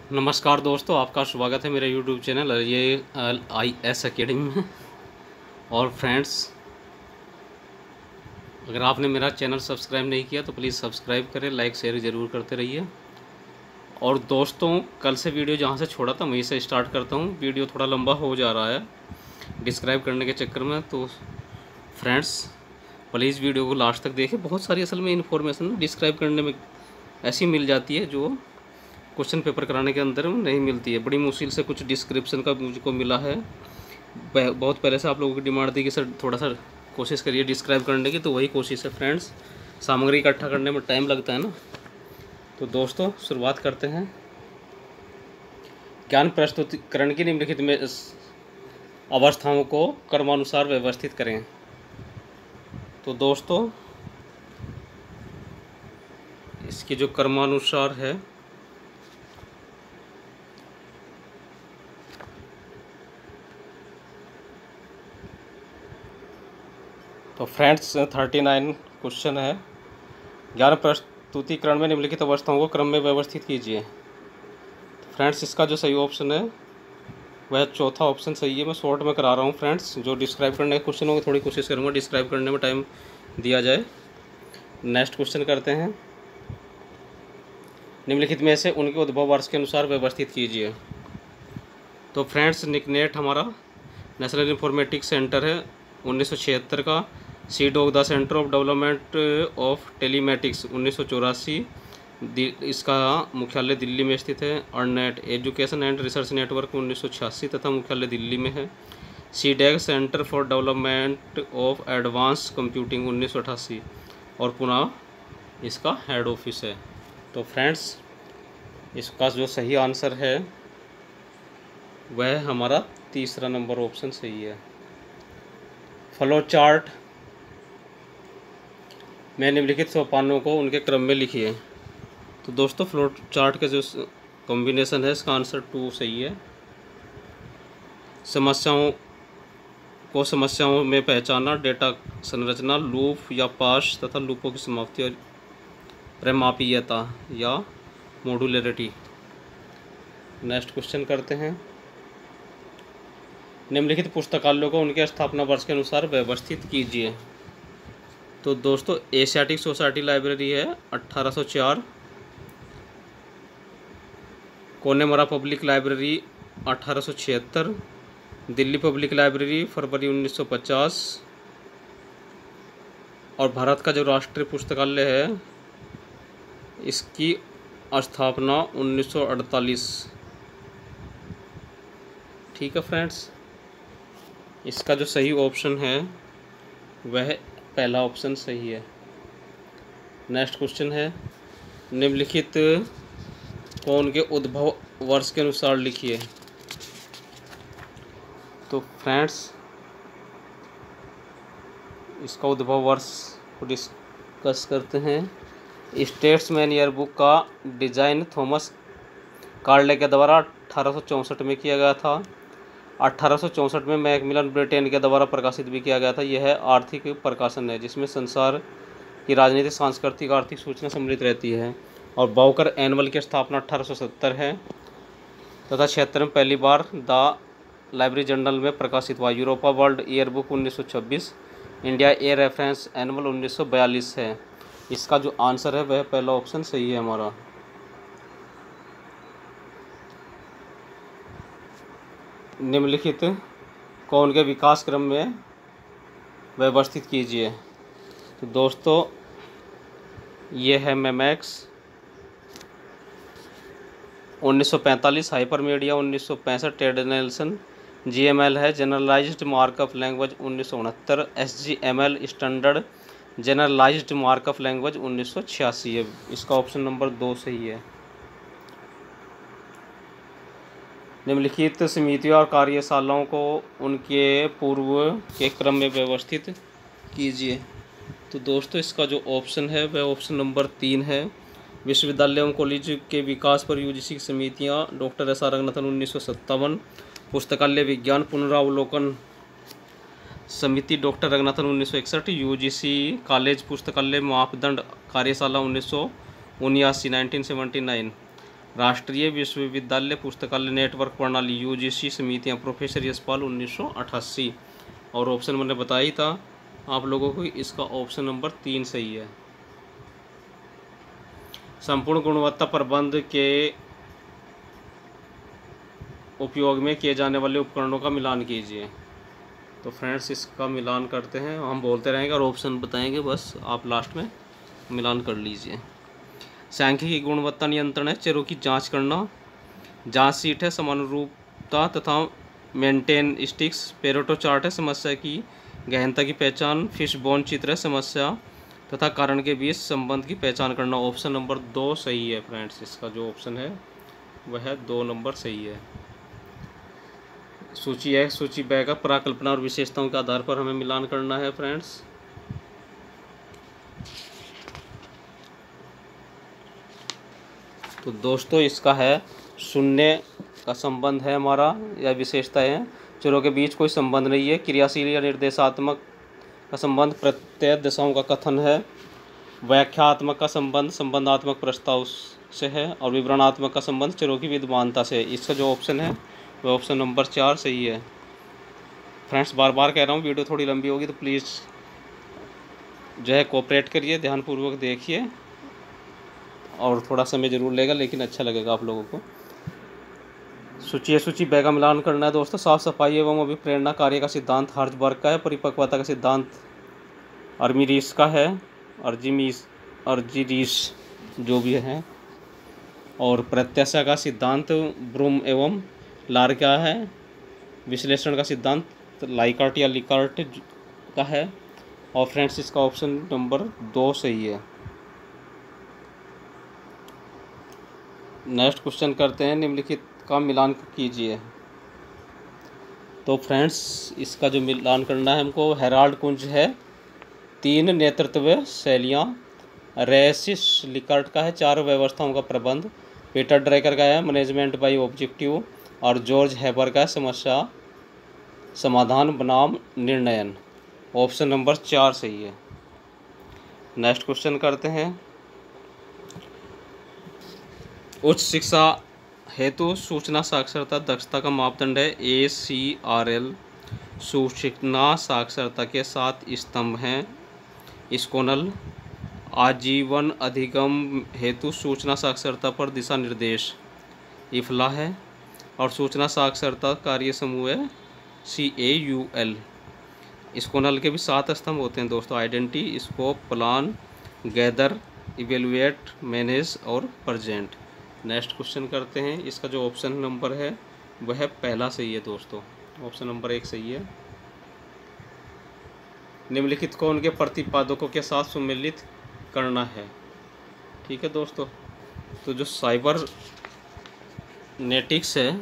नमस्कार दोस्तों, आपका स्वागत है मेरे YouTube चैनल IAS अकेडमी में। और फ्रेंड्स, अगर आपने मेरा चैनल सब्सक्राइब नहीं किया तो प्लीज़ सब्सक्राइब करें, लाइक शेयर ज़रूर करते रहिए। और दोस्तों, कल से वीडियो जहां से छोड़ा था वहीं से स्टार्ट करता हूं। वीडियो थोड़ा लंबा हो जा रहा है डिस्क्राइब करने के चक्कर में, तो फ्रेंड्स प्लीज़ वीडियो को लास्ट तक देखें। बहुत सारी असल में इन्फॉर्मेशन डिस्क्राइब करने में ऐसी मिल जाती है जो क्वेश्चन पेपर कराने के अंदर नहीं मिलती है। बड़ी मुश्किल से कुछ डिस्क्रिप्शन का मुझको मिला है। बहुत पहले से आप लोगों की डिमांड थी कि सर थोड़ा सा कोशिश करिए डिस्क्राइब करने की, तो वही कोशिश है फ्रेंड्स। सामग्री इकट्ठा करने में टाइम लगता है ना। तो दोस्तों शुरुआत करते हैं। ज्ञान प्रस्तुतिकरण की निम्नलिखित में अवस्थाओं को क्रमानुसार व्यवस्थित करें। तो दोस्तों इसकी जो क्रमानुसार है तो फ्रेंड्स 39 क्वेश्चन है। ज्ञान प्रस्तुतिकरण में निम्नलिखित अवस्थाओं को क्रम में व्यवस्थित कीजिए। तो फ्रेंड्स इसका जो सही ऑप्शन है वह चौथा ऑप्शन सही है। मैं शॉर्ट में करा रहा हूँ फ्रेंड्स। जो डिस्क्राइब करने के क्वेश्चन होंगे थोड़ी कोशिश करूँगा डिस्क्राइब करने में टाइम दिया जाए। नेक्स्ट क्वेश्चन करते हैं। निम्नलिखित में से उनके उद्भव वर्ष के अनुसार व्यवस्थित कीजिए। तो फ्रेंड्स निकनेट हमारा नेशनल इंफॉर्मेटिक्स सेंटर है 1976 का। CDOT the centre of development of telematics 1984, इसका मुख्यालय दिल्ली में स्थित है। ERNET education and research network 1986 तथा मुख्यालय दिल्ली में है। CDAC centre for development of advance computing 1988 और पुणे इसका हेड ऑफिस है। तो फ्रेंड्स इसका जो सही आंसर है वह हमारा तीसरा नंबर ऑप्शन सही है। फ्लो चार्ट में निम्नलिखित सोपानों को उनके क्रम में लिखिए। तो दोस्तों फ्लो चार्ट का जो कॉम्बिनेशन है इसका आंसर 2 सही है। समस्याओं में पहचाना, डेटा संरचना, लूप या पास तथा लूपों की समाप्ति और प्रमापीयता या मॉड्यूलरिटी। नेक्स्ट क्वेश्चन करते हैं। निम्नलिखित पुस्तकालयों को उनके स्थापना वर्ष के अनुसार व्यवस्थित कीजिए। तो दोस्तों एशियाटिक सोसाइटी लाइब्रेरी है 1804, Connemara public library 1876, Delhi public library फरवरी 1950 और भारत का जो राष्ट्रीय पुस्तकालय है इसकी स्थापना 1948। ठीक है फ्रेंड्स, इसका जो सही ऑप्शन है वह पहला ऑप्शन सही है। नेक्स्ट क्वेश्चन है। निम्नलिखित को उनके उद्भव वर्ष के अनुसार लिखिए। तो फ्रेंड्स इसका उद्भव वर्ष को डिस्कस करते हैं। स्टेट्समैन ईयरबुक का डिज़ाइन थॉमस कार्ले के द्वारा 1864 में किया गया था। 1864 में मैकमिलन ब्रिटेन के द्वारा प्रकाशित भी किया गया था। यह आर्थिक प्रकाशन है जिसमें संसार की राजनीतिक, सांस्कृतिक, आर्थिक सूचना सम्मिलित रहती है। और बाउकर एनुअल की स्थापना 1870 है तथा 76 में पहली बार द लाइब्रेरी जर्नल में प्रकाशित हुआ। Europa world yearbook 1926, India a reference annual 1942 है। इसका जो आंसर है वह पहला ऑप्शन सही है हमारा। निम्नलिखित को उनके विकास क्रम में व्यवस्थित कीजिए। तो दोस्तों ये है Memex 1945, hypermedia 1965, Ted Nelson. GML है generalised markup language 1969, SGML standard generalised markup language 1986 है। इसका ऑप्शन नंबर 2 सही है। निम्नलिखित समितियों और कार्यशालाओं को उनके पूर्व के क्रम में व्यवस्थित कीजिए। तो दोस्तों इसका जो ऑप्शन है वह ऑप्शन नंबर 3 है। विश्वविद्यालय एवं कॉलेज के विकास पर यूजीसी की समितियाँ डॉक्टर एस आर रंगनाथन 1957, पुस्तकालय विज्ञान पुनरावलोकन समिति डॉक्टर रंगनाथन 1961, यूजीसी कॉलेज पुस्तकालय मापदंड कार्यशाला 1979 1979। राष्ट्रीय विश्वविद्यालय पुस्तकालय नेटवर्क प्रणाली यूजीसी समितियां, प्रोफेसर यशपाल 1988। और ऑप्शन मैंने बताया ही था आप लोगों को, इसका ऑप्शन नंबर 3 सही है। संपूर्ण गुणवत्ता प्रबंध के उपयोग में किए जाने वाले उपकरणों का मिलान कीजिए। तो फ्रेंड्स इसका मिलान करते हैं, हम बोलते रहेंगे और ऑप्शन बताएंगे, बस आप लास्ट में मिलान कर लीजिए। सांख्यिकी गुणवत्ता नियंत्रण है चरों की जांच करना, जांच सीट है समानुरूपता तथा मेंटेन स्टिक्स, पेरेटो चार्ट है समस्या की गहनता की पहचान, फिश बोन चित्र है समस्या तथा कारण के बीच संबंध की पहचान करना। ऑप्शन नंबर 2 सही है फ्रेंड्स, इसका जो ऑप्शन है वह 2 नंबर सही है। सूची है, सूची ब का प्राकल्पना और विशेषताओं के आधार पर हमें मिलान करना है फ्रेंड्स। तो दोस्तों इसका है शून्य का संबंध है हमारा, या विशेषता है चरों के बीच कोई संबंध नहीं है। क्रियाशील या निर्देशात्मक का संबंध प्रत्यय दशाओं का कथन है। व्याख्यात्मक का संबंध संबंधात्मक प्रस्ताव से है। और विवरणात्मक का संबंध चरों की विद्यमानता से है। इसका जो ऑप्शन है वह ऑप्शन नंबर 4 सही है। फ्रेंड्स बार बार कह रहा हूँ वीडियो थोड़ी लंबी होगी तो प्लीज़ जो है कोऑपरेट करिए, ध्यानपूर्वक देखिए, और थोड़ा समय ज़रूर लेगा लेकिन अच्छा लगेगा आप लोगों को। सूची ब का मिलान करना है दोस्तों। साफ सफाई एवं अभिप्रेरणा कार्य का सिद्धांत हर्जबर्ग का है। परिपक्वता का सिद्धांत अर्मिरीस का है, अर्जिरीस जो भी है। और प्रत्याशा का सिद्धांत ब्रूम एवं लार का है। विश्लेषण का सिद्धांत लाइकार्ट या लिकार्ट का है। और फ्रेंड्स इसका ऑप्शन नंबर 2 सही है। नेक्स्ट क्वेश्चन करते हैं, निम्नलिखित का मिलान कीजिए। तो फ्रेंड्स इसका जो मिलान करना है हमको, हेराल्ड कुंज है 3 नेतृत्व शैलियाँ, रेसिस लिकर्ट का है 4 व्यवस्थाओं का प्रबंध, पीटर ड्रेकर का है मैनेजमेंट बाय ऑब्जेक्टिव, और जॉर्ज हेबर का समस्या समाधान बनाम निर्णयन। ऑप्शन नंबर 4 सही है। नेक्स्ट क्वेश्चन करते हैं, उच्च शिक्षा हेतु सूचना साक्षरता दक्षता का मापदंड है ACRL। सूचना साक्षरता के 7 स्तंभ हैं। स्कोनल आजीवन अधिगम हेतु सूचना साक्षरता पर दिशा निर्देश इफला है। और सूचना साक्षरता कार्य समूह है CAUL। स्कोनल के भी 7 स्तंभ होते हैं दोस्तों, identity, scope, plan, gather, evaluate, manage और प्रेजेंट। नेक्स्ट क्वेश्चन करते हैं, इसका जो ऑप्शन नंबर है वह पहला सही है दोस्तों, ऑप्शन नंबर 1 सही है। निम्नलिखित को उनके प्रतिपादकों के साथ सम्मिलित करना है। ठीक है दोस्तों, तो जो साइबर नेटिक्स है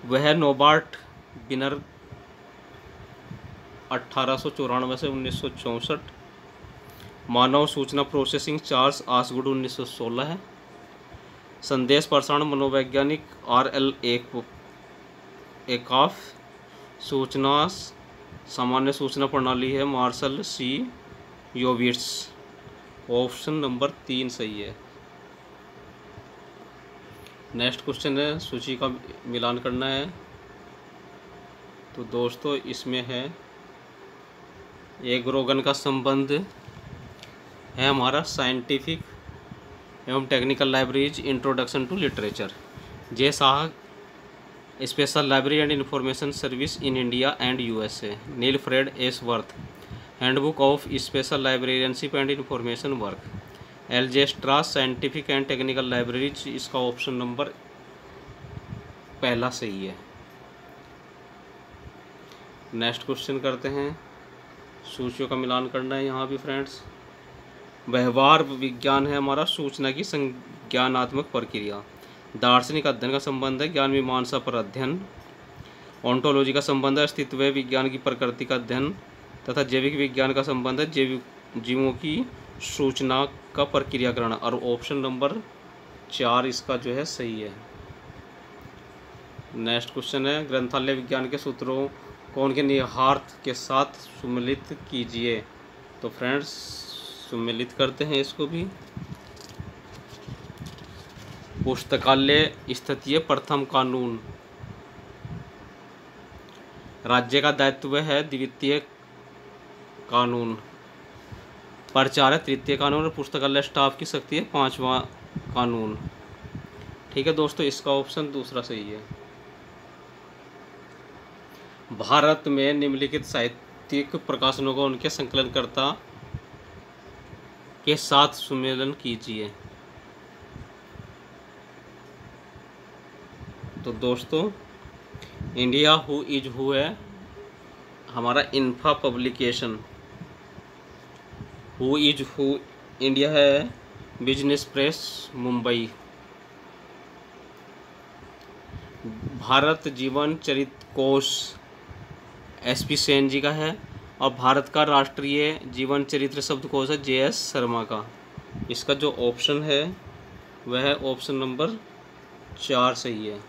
वह नोबार्ट बिनर 1894 से 1964, मानव सूचना प्रोसेसिंग चार्ल्स आसगुड 1916 है। संदेश प्रसारण मनोवैज्ञानिक RL एकॉफ। सूचना सामान्य सूचना प्रणाली है मार्शल C योविट्स। ऑप्शन नंबर 3 सही है। नेक्स्ट क्वेश्चन है, सूची का मिलान करना है। तो दोस्तों इसमें है एग्रोगन का संबंध है हमारा साइंटिफिक एवं technical libraries introduction to literature, J Shah special library and information service in India and USA, Wilfred Ashworth handbook of special librarianship and information work, LJ Strauss scientific and technical libraries. इसका option number पहला सही है। Next question करते हैं, सूचियों का मिलान करना है यहाँ भी फ्रेंड्स। व्यवहार विज्ञान है हमारा सूचना की संज्ञानात्मक प्रक्रिया। दार्शनिक अध्ययन का संबंध है ज्ञान मीमांसा पर अध्ययन। ओंटोलॉजी का संबंध है अस्तित्व विज्ञान की प्रकृति का अध्ययन। तथा जैविक विज्ञान का संबंध है जीवों की सूचना का प्रक्रियाकरण। और ऑप्शन नंबर 4 इसका जो है सही है। नेक्स्ट क्वेश्चन है, ग्रंथालय विज्ञान के सूत्रों को उनके निहितार्थ के साथ सम्मिलित कीजिए। तो फ्रेंड्स सम्मिलित करते हैं इसको भी। पुस्तकालय स्थितीय प्रथम कानून। राज्य का दायित्व है द्वितीय कानून। प्रचार तृतीय कानून और पुस्तकालय स्टाफ की शक्ति है पांचवा कानून। ठीक है दोस्तों, इसका ऑप्शन दूसरा सही है। भारत में निम्नलिखित साहित्यिक प्रकाशनों को उनके संकलनकर्ता के साथ सुमेलन कीजिए। तो दोस्तों, इंडिया हु इज हु है हमारा Infa publication. Who is who India है बिजनेस प्रेस मुंबई। भारत जीवन चरित्र कोश एसपी सेन जी का है। और भारत का राष्ट्रीय जीवन चरित्र शब्दकोश है JS शर्मा का। इसका जो ऑप्शन है वह है ऑप्शन नंबर 4 सही है।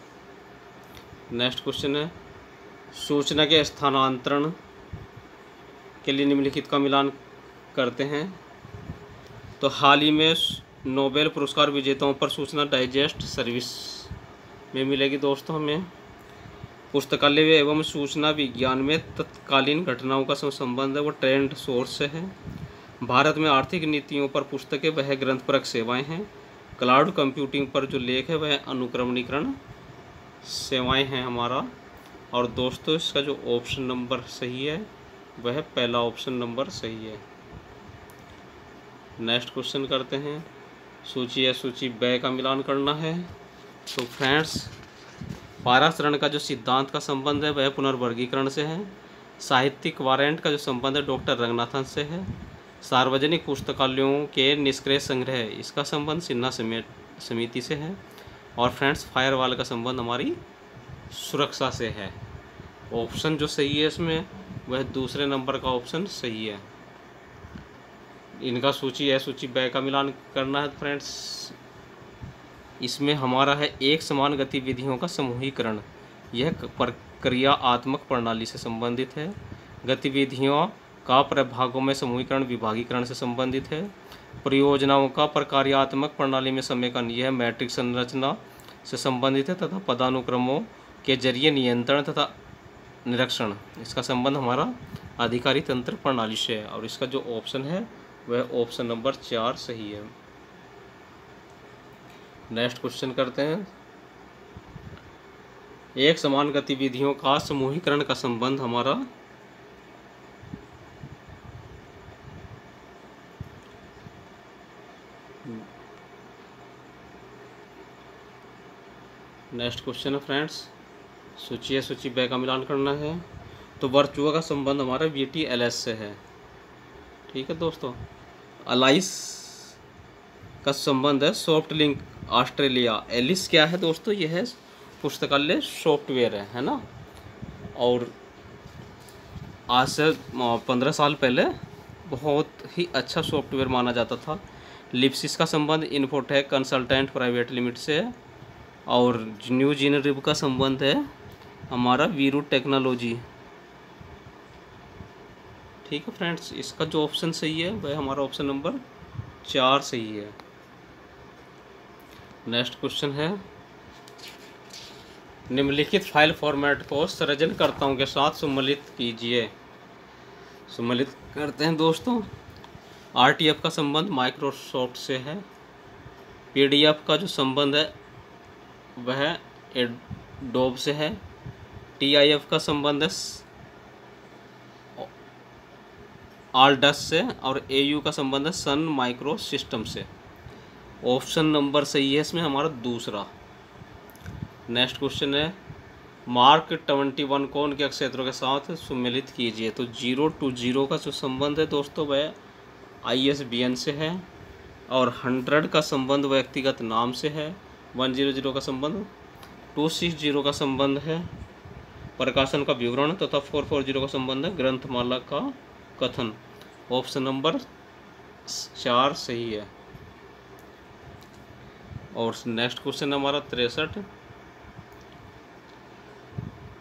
नेक्स्ट क्वेश्चन है, सूचना के स्थानांतरण के लिए निम्नलिखित का मिलान करते हैं। तो हाल ही में नोबेल पुरस्कार विजेताओं पर सूचना डाइजेस्ट सर्विस में मिलेगी दोस्तों हमें। पुस्तकालय एवं सूचना विज्ञान में तत्कालीन घटनाओं का संबंध है वो ट्रेंड सोर्स से है। भारत में आर्थिक नीतियों पर पुस्तकें वह ग्रंथपरक सेवाएं हैं। क्लाउड कंप्यूटिंग पर जो लेख है वह अनुक्रमणीकरण सेवाएं हैं हमारा। और दोस्तों, इसका जो ऑप्शन नंबर सही है वह पहला ऑप्शन नंबर सही है। नेक्स्ट क्वेश्चन करते हैं, सूची या सूची ब का मिलान करना है। तो फ्रेंड्स, पाराशरण का जो सिद्धांत का संबंध है वह पुनर्वर्गीकरण से है। साहित्यिक वारंट का जो संबंध है डॉक्टर रंगनाथन से है। सार्वजनिक पुस्तकालयों के निष्क्रिय संग्रह इसका संबंध सिन्हा समिति से है। और फ्रेंड्स, फायरवॉल का संबंध हमारी सुरक्षा से है। ऑप्शन जो सही है इसमें वह दूसरे नंबर का ऑप्शन सही है। इनका सूची है सूची ब का मिलान करना है फ्रेंड्स। इसमें हमारा है एक समान गतिविधियों का समूहीकरण। यह प्रक्रियात्मक प्रणाली से संबंधित है। गतिविधियों का प्रभागों में समूहीकरण विभागीकरण से संबंधित है। परियोजनाओं का प्रक्रियात्मक प्रणाली में समेकन यह मैट्रिक्स संरचना से संबंधित है तथा पदानुक्रमों के जरिए नियंत्रण तथा निरीक्षण इसका संबंध हमारा अधिकारी तंत्र प्रणाली से है। और इसका जो ऑप्शन है वह ऑप्शन नंबर 4 सही है। नेक्स्ट क्वेश्चन करते हैं, एक समान गतिविधियों का समूहीकरण का संबंध हमारा नेक्स्ट क्वेश्चन है फ्रेंड्स, सूची है सूची ब का मिलान करना है। तो वर्चुआ का संबंध हमारा VTLS से है। ठीक है दोस्तों, अलाइस का संबंध है सॉफ्ट लिंक ऑस्ट्रेलिया। एलिस क्या है दोस्तों, यह है पुस्तकालय सॉफ्टवेयर है ना। और आज से 15 साल पहले बहुत ही अच्छा सॉफ्टवेयर माना जाता था। लिप्सिस का संबंध इन्फोटेक कंसल्टेंट प्राइवेट लिमिटेड से है। और न्यू जीनरिब का संबंध है हमारा वीरू टेक्नोलॉजी। ठीक है फ्रेंड्स, इसका जो ऑप्शन सही है वह हमारा ऑप्शन नंबर 4 सही है। नेक्स्ट क्वेश्चन है, निम्नलिखित फाइल फॉर्मेट को सृजनकर्ताओं के साथ सम्मिलित कीजिए। सम्मिलित करते हैं दोस्तों। RTF का संबंध माइक्रोसॉफ्ट से है। PDF का जो संबंध है वह एडोब से है। TIF का संबंध है ऑल्डस से। और AU का संबंध है सन माइक्रो सिस्टम से। ऑप्शन नंबर सही है इसमें हमारा दूसरा। नेक्स्ट क्वेश्चन है, मार्क 21 को उनके क्षेत्रों के साथ सम्मिलित कीजिए। तो 0 to 0 का जो संबंध है दोस्तों वह ISBN से है। और 100 का संबंध व्यक्तिगत नाम से है। 100 का संबंध 260 का संबंध है प्रकाशन का विवरण तथा 440 का संबंध है ग्रंथमाला का कथन। ऑप्शन नंबर 4 सही है। और नेक्स्ट क्वेश्चन हमारा 63,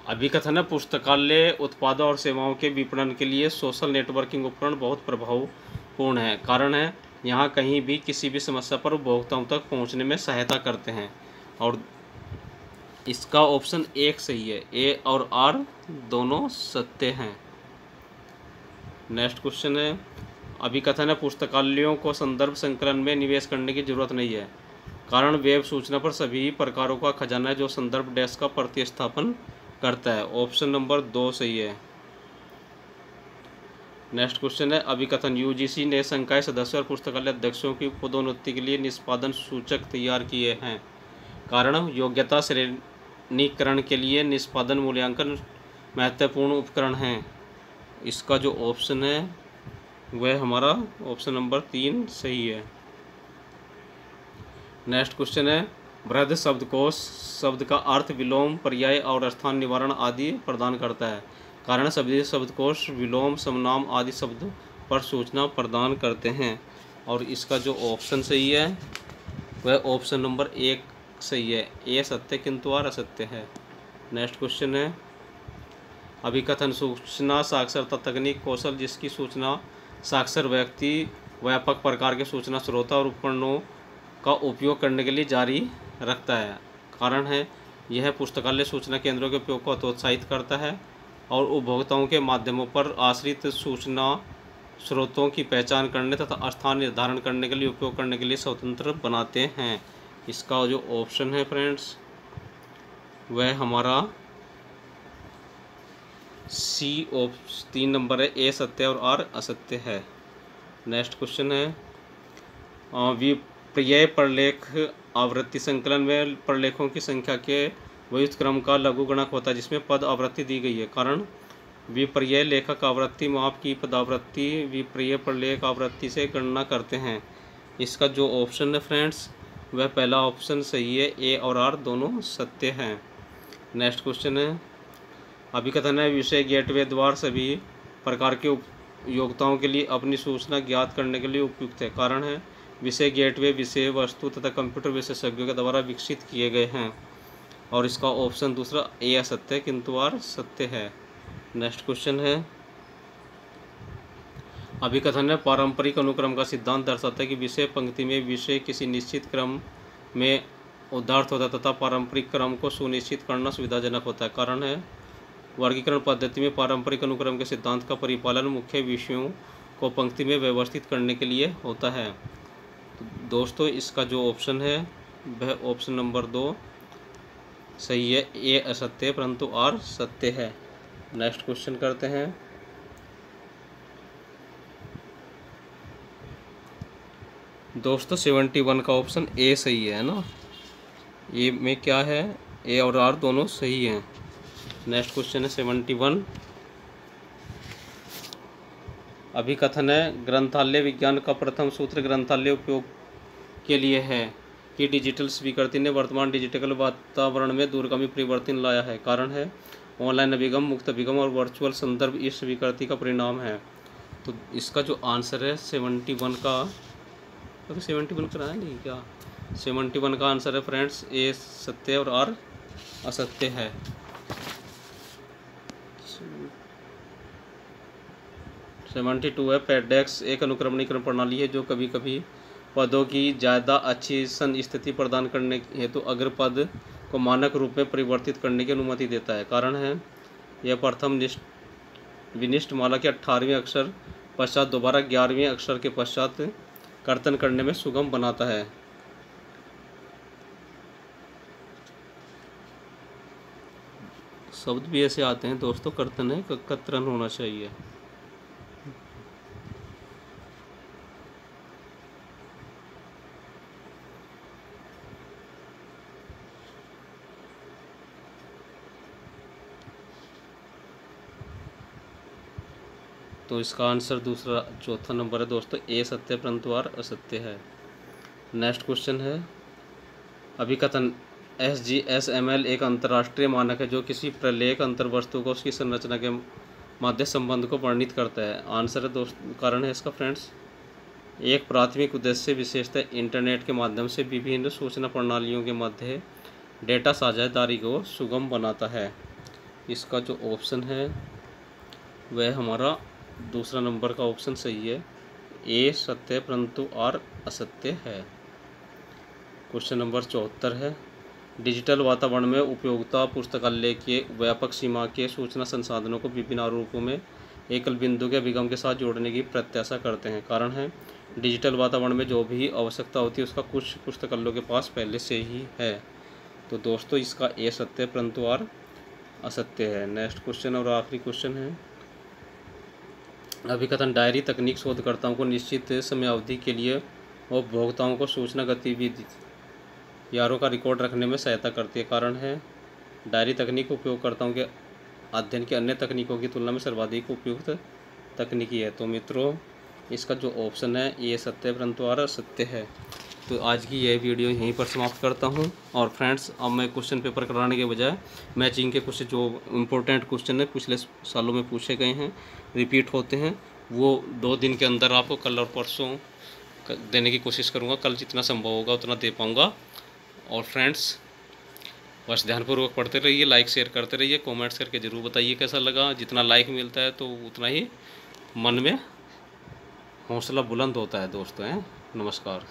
अभिकथन है पुस्तकालय उत्पादों और सेवाओं के विपणन के लिए सोशल नेटवर्किंग उपकरण बहुत प्रभावपूर्ण है। कारण है यहाँ कहीं भी किसी भी समस्या पर उपभोक्ताओं तक पहुँचने में सहायता करते हैं। और इसका ऑप्शन 1 सही है, ए और आर दोनों सत्य हैं। नेक्स्ट क्वेश्चन है, अभिकथन है पुस्तकालयों को संदर्भ संकलन में निवेश करने की जरूरत नहीं है, कारण वेब सूचना पर सभी प्रकारों का खजाना है जो संदर्भ डेस्क का प्रतिस्थापन करता है। ऑप्शन नंबर 2 सही है। नेक्स्ट क्वेश्चन है, अभिकथन यूजीसी ने संकाय सदस्य और पुस्तकालय अध्यक्षों की पदोन्नति के लिए निष्पादन सूचक तैयार किए हैं, कारण योग्यता श्रेणीकरण के लिए निष्पादन मूल्यांकन महत्वपूर्ण उपकरण हैं। इसका जो ऑप्शन है वह हमारा ऑप्शन नंबर 3 सही है। नेक्स्ट क्वेश्चन है, वृहद शब्दकोश शब्द का अर्थ, विलोम, पर्याय और स्थान निवारण आदि प्रदान करता है, कारण सभी शब्दकोश विलोम, समनाम आदि शब्द पर सूचना प्रदान करते हैं। और इसका जो ऑप्शन सही है वह ऑप्शन नंबर 1 सही है, ए सत्य किंतु आर असत्य है। नेक्स्ट क्वेश्चन है, अभिकथन सूचना साक्षरता तकनीक कौशल जिसकी सूचना साक्षर व्यक्ति व्यापक प्रकार के सूचना स्रोतों और उपकरणों का उपयोग करने के लिए जारी रखता है, कारण है यह पुस्तकालय सूचना केंद्रों के उपयोग को प्रोत्साहित करता है और उपभोक्ताओं के माध्यमों पर आश्रित सूचना स्रोतों की पहचान करने तथा स्थान निर्धारण करने के लिए उपयोग करने के लिए स्वतंत्र बनाते हैं। इसका जो ऑप्शन है फ्रेंड्स वह हमारा सी 3 नंबर है, ए सत्य और आर असत्य है। नेक्स्ट क्वेश्चन है, विपर्यय प्रलेख आवृत्ति संकलन में प्रलेखों की संख्या के व्युत्क्रम क्रम का लघुगणक होता है जिसमें पद आवृत्ति दी गई है, कारण विपर्यय लेखक आवृत्ति माप की पदावृत्ति विपर्यय प्रलेख आवृत्ति से गणना करते हैं। इसका जो ऑप्शन है फ्रेंड्स वह पहला ऑप्शन सही है, ए और आर दोनों सत्य हैं। नेक्स्ट क्वेश्चन है, अभिकथन है विषय गेटवे द्वार सभी प्रकार के उपयोक्ताओं के लिए अपनी सूचना ज्ञात करने के लिए उपयुक्त है, कारण है विषय गेटवे विषय वस्तु तथा कंप्यूटर विशेषज्ञों के द्वारा विकसित किए गए हैं। और इसका ऑप्शन दूसरा ए असत्य किंतु आर सत्य है। नेक्स्ट क्वेश्चन है, अभिकथन है पारंपरिक अनुक्रम का सिद्धांत दर्शाता है कि विषय पंक्ति में विषय किसी निश्चित क्रम में उदाहरण होता है तथा पारंपरिक क्रम को सुनिश्चित करना सुविधाजनक होता है, कारण है वर्गीकरण पद्धति में पारंपरिक अनुक्रम के सिद्धांत का परिपालन मुख्य विषयों को पंक्ति में व्यवस्थित करने के लिए होता है। तो दोस्तों इसका जो ऑप्शन है वह ऑप्शन नंबर 2 सही है, ए असत्य परंतु आर सत्य है। नेक्स्ट क्वेश्चन करते हैं, दोस्तों 71 का ऑप्शन ए सही है ना, ए में क्या है, ए और आर दोनों सही हैं। नेक्स्ट क्वेश्चन है 71, अभिकथन है ग्रंथालय विज्ञान का प्रथम सूत्र ग्रंथालय उपयोग के लिए है कि डिजिटल स्वीकृति ने वर्तमान डिजिटल वातावरण में दूरगामी परिवर्तन लाया है, कारण है ऑनलाइन अभिगम, मुक्त अभिगम और वर्चुअल संदर्भ इस स्वीकृति का परिणाम है। तो इसका जो आंसर है 71 का, अभी 71 कराया नहीं क्या, 71 का आंसर है फ्रेंड्स ए सत्य और आर असत्य है। 72 है, पेडेक्स एक अनुक्रमणीकरण प्रणाली है जो कभी कभी पदों की ज़्यादा अच्छी स्थिति प्रदान करने हेतु अग्र पद को मानक रूप में परिवर्तित करने की अनुमति देता है, कारण है यह प्रथम विनिष्ट माला के 18वें अक्षर पश्चात दोबारा 11वें अक्षर के पश्चात कर्तन करने में सुगम बनाता है। शब्द भी ऐसे आते हैं दोस्तों, कर्तन है कतरन होना चाहिए। तो इसका आंसर दूसरा चौथा नंबर है दोस्तों, ए सत्य परंतु आर असत्य है। नेक्स्ट क्वेश्चन है, अभिकथन SGSML एक अंतर्राष्ट्रीय मानक है जो किसी प्रलेख अंतर्वस्तु को उसकी संरचना के मध्य संबंध को वर्णित करता है। आंसर है दोस्तों, कारण है इसका फ्रेंड्स एक प्राथमिक उद्देश्य विशेषतः इंटरनेट के माध्यम से विभिन्न सूचना प्रणालियों के मध्य डेटा साझेदारी को सुगम बनाता है। इसका जो ऑप्शन है वह हमारा दूसरा नंबर का ऑप्शन सही है, ए सत्य परंतु आर असत्य है। क्वेश्चन नंबर 74 है, डिजिटल वातावरण में उपयोगिता पुस्तकालय के व्यापक सीमा के सूचना संसाधनों को विभिन्न आरूपों में एकल बिंदु के अभिगम के साथ जोड़ने की प्रत्याशा करते हैं। कारण है, डिजिटल वातावरण में जो भी आवश्यकता होती है उसका कुछ पुस्तकालयों के पास पहले से ही है। तो दोस्तों इसका ए सत्य परंतु आर असत्य है। नेक्स्ट क्वेश्चन और आखिरी क्वेश्चन है, अभिकथन डायरी तकनीक शोधकर्ताओं को निश्चित समयावधि के लिए उपभोक्ताओं को सूचना गतिविधि यारों का रिकॉर्ड रखने में सहायता करती है। कारण है, डायरी तकनीक उपयोगकर्ताओं के अध्ययन की अन्य तकनीकों की तुलना में सर्वाधिक उपयुक्त तकनीकी है। तो मित्रों इसका जो ऑप्शन है ये सत्य परंतु आर असत्य है। तो आज की यह वीडियो यहीं पर समाप्त करता हूं। और फ्रेंड्स अब मैं क्वेश्चन पेपर कराने के बजाय मैचिंग के कुछ जो इम्पोर्टेंट क्वेश्चन है पिछले सालों में पूछे गए हैं, रिपीट होते हैं, वो 2 दिन के अंदर आपको कल और परसों देने की कोशिश करूँगा। कल जितना संभव होगा उतना दे पाऊँगा। और फ्रेंड्स बस ध्यानपूर्वक पढ़ते रहिए, लाइक शेयर करते रहिए, कमेंट्स करके ज़रूर बताइए कैसा लगा। जितना लाइक मिलता है तो उतना ही मन में हौसला बुलंद होता है दोस्तों। हैं, नमस्कार।